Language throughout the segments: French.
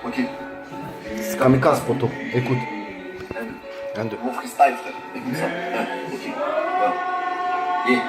Ok. C'est kamikaze, poto. Écoute. 1, 2. Mon freestyle, frère. Écoute ça. Ok. Voilà. Yeah.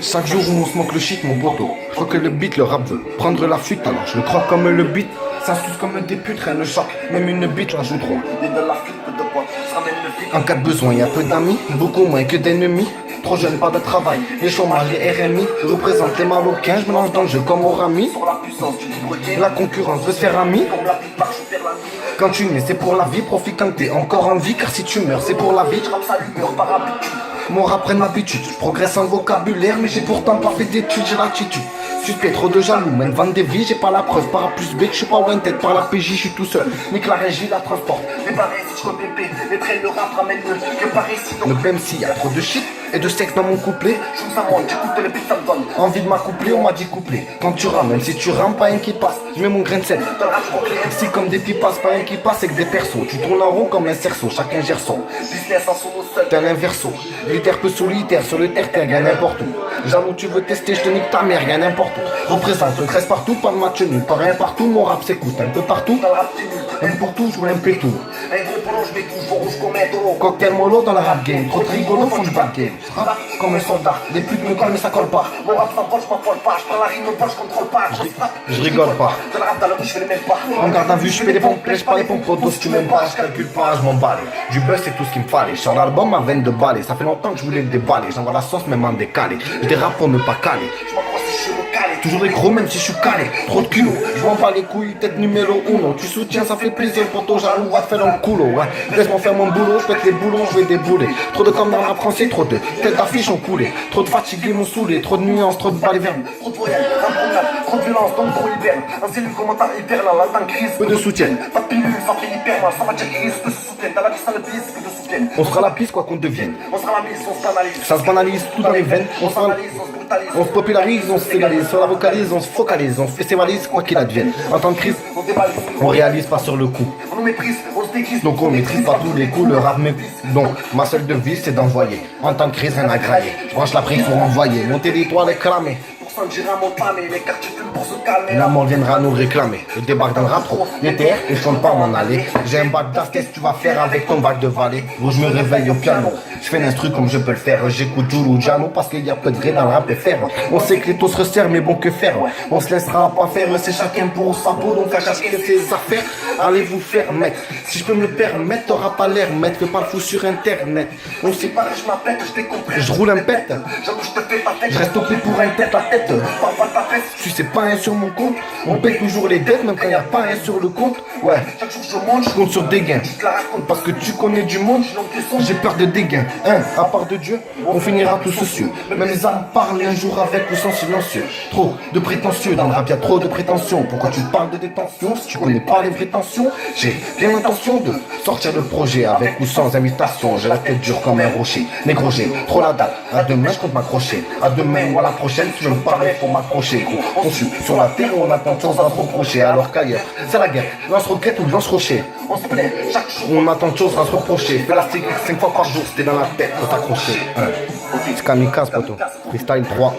Chaque jour où on se moque le shit, mon poteau. Je crois que le beat, le rap veut prendre la fuite, alors je le crois comme le beat. Ça suce comme des putes, rien ne choque. Même une bite, la joue trop. L'idée de la fuite, peu de poids. Ça ramène le flic. En cas de besoin, y a peu d'amis, beaucoup moins que d'ennemis. Trop jeune, pas de travail. Les chômages, les RMI représentent les Marocains. Je me lance dans le jeu comme au rami. Sur la puissance du libre game. La concurrence veut se faire ami. Comme la plupart, je perds la nuit. Quand tu nais, c'est pour la vie. Profite quand t'es encore en vie, car si tu meurs, c'est pour la vie. Je rappe sa l'humeur par habitude. Mon rap prenne l'habitude, je progresse en vocabulaire, mais j'ai pourtant pas fait d'études, j'ai l'attitude. Suspect, trop de jaloux, même vendre des vies, j'ai pas la preuve. Par A plus B, que je suis pas wanted par la PJ, je suis tout seul. Nique la régie, la transporte. Les barrés, si je repépé. Les traits, le rap ramène mieux que par ici. Le Donc, même s'il y a trop de shit et de sexe dans mon couplet. je vous amende, j'écoute les beats, ça me donne. Envie de m'accoupler, on m'a dit couplet. Quand tu rames, même si tu rames, pas un qui passe. Je mets mon grain de sel. Dans le rap, je proclame. Si comme des pipasses, pas un qui passe, c'est que des persos. Tu tournes en rond comme un cerceau, chacun gère son. Business en solo seul. T'es un inverso, leader peu solitaire, sur le terre-terre, y'a n'importe où. Jaloux, tu veux tester, je te nique ta mère, y'a n'importe où. Représente le 13 partout, pas de match nul, pas rien partout, mon rap s'écoute un peu partout. Dans le rap, tu nul. Un pour tout, je veux un peu tout. Un gros polo, je mets tout, je rouge comme un taureau. Cocktail mollo dans la rap game, trop de rigolo font du bad game. Je rappe comme un soldat, les putes me collent mais ça colle pas. Mon rap s'envole, je m'envole pas. Je prends la rime au bol, je contrôle pas. Je rigole pas. Dans le rap, dans le bouche, je fais les mêmes pas. En garde à vue, je fais des pompes, lèche pas les pompes, potos, si tu m'aimes pas, je calcule pas, je m'emballe. Du buzz, c'est tout ce qu'il me fallait. Sur l'album, ma veine de balai, ça fait longtemps que je voulais le déballer. J'envoie la sauce, même en décalé. Je dérape pour ne pas caler. Je m'accroche si je suis local. Toujours des gros, même si je suis calé. Trop de kilos, je m'en bats les couilles, tête numéro 1. Tu soutiens, ça fait plaisir, poto, jaloux, va te faire un coulo. Ouais. Laisse-moi faire mon boulot, je pète les boulons, je vais débouler. Trop de com dans le rap français, trop de têtes d'affiches ont coulé. Trop de fatigués m'ont saoulé, trop de nuances, trop de balles vertes. Trop de voyelles, un promenade, trop de violence, donc trop hiberne. Un cellule commentaire hibernal, là dans crise. Peu de soutien. Pas de pilule, ça fait hyper mal. Ça va dire qu'ils risquent de se soutiennent. Dans la vie, ça le pire, c'est que de soutiennent. On sera la piste, quoi qu'on devienne. On sera la mise, on se banalise. Ça se banalise tout dans les veines. On s'analyse, on se brutalise. On se popularise, on se légalise, on la vocalise, on se focalise, on se festivalise, quoi qu'il advienne. En temps de crise, On débalise. on réalise pas sur le coup. On nous méprise, on se déguise. Donc on maîtrise pas tous les coups, le rap m'épuise. Donc ma seule devise c'est d'envoyer. En temps de crise, rien à grailler. Je branche la prise pour envoyer. Monter l'étoile est cramé. Pour ça, j'irai à mon pamé. Les quartiers fument pour se calmer. L'amour viendra nous réclamer. Je débarque dans le rap trop, les terres et je compte pas m'en aller. J'ai un bac d'as, qu'est-ce que tu vas faire avec ton bac de valet? Où je me réveille au piano. Je fais l'instru comme je peux le faire. J'écoute Joulou Jano parce qu'il y a peu de gré dans le rap et faire. On sait que les taux se resserrent, mais bon que faire? On se laissera pas faire, c'est chacun pour sa peau. Donc à chacun ses affaires. Allez vous faire mettre. Si je peux me le permettre, t'auras pas l'air mettre. Fais pas le fou sur internet. On sait pas, Je m'appelle, je décompresse. je roule un pet. J'avoue, je te fais ta tête. Je reste topé pour un tête à tête. Parle pas de ta fesse. Tu sais pas un sur mon compte. On paye toujours les dettes, même quand y a pas un sur le compte. Ouais. Chaque jour, je monte. Je compte sur des gains. Je te la raconte. Parce que tu connais du monde, j'ai peur de dégains. À part de Dieu, on finira tous soucieux. Même les âmes parlent un jour avec ou sans silencieux. Trop de prétentieux, dans le rap y'a trop de prétentions. Pourquoi tu parles de détention si tu connais pas les vraies tensions? J'ai bien l'intention de sortir le projet avec ou sans invitation. J'ai la tête dure comme un rocher. Négro, j'ai trop la dalle. À demain, je compte m'accrocher. À demain ou à la prochaine, si tu veux me parler, faut m'accrocher. Gros, on suit sur la terre, on attend de choses à se reprocher. Alors qu'ailleurs, c'est la guerre. Lance-roquette ou lance-rocher. On se plaît chaque jour. On attend de choses à se reprocher. Fais la sécurité 5 fois par jour, c'était dans la tête, faut t'accrocher. C'est kamikaze, poto. Freestyle 3.